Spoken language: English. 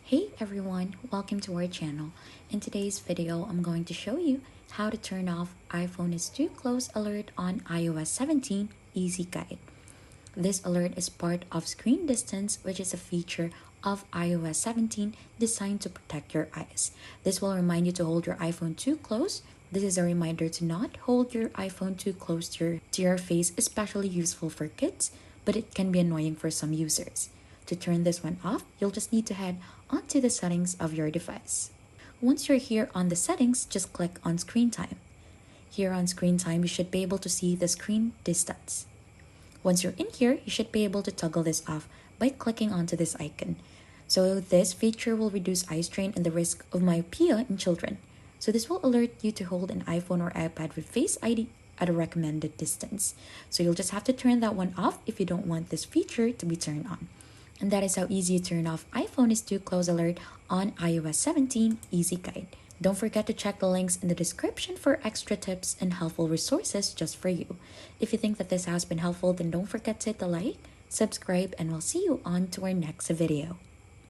Hey everyone, welcome to our channel. In today's video, I'm going to show you how to turn off iPhone is too close alert on iOS 17 Easy Guide. This alert is part of screen distance, which is a feature of iOS 17 designed to protect your eyes. This will remind you to hold your iPhone too close. This is a reminder to not hold your iPhone too close to your face, especially useful for kids, but it can be annoying for some users. To turn this one off, you'll just need to head onto the settings of your device. Once you're here on the settings, just click on screen time. Here on screen time, you should be able to see the screen distance. Once you're in here, you should be able to toggle this off by clicking onto this icon. So this feature will reduce eye strain and the risk of myopia in children. So this will alert you to hold an iPhone or iPad with Face ID at a recommended distance. So you'll just have to turn that one off if you don't want this feature to be turned on. And that is how easy you turn off iPhone is too close alert on iOS 17 Easy Guide. Don't forget to check the links in the description for extra tips and helpful resources just for you. If you think that this has been helpful, then don't forget to hit the like, subscribe, and we'll see you on to our next video.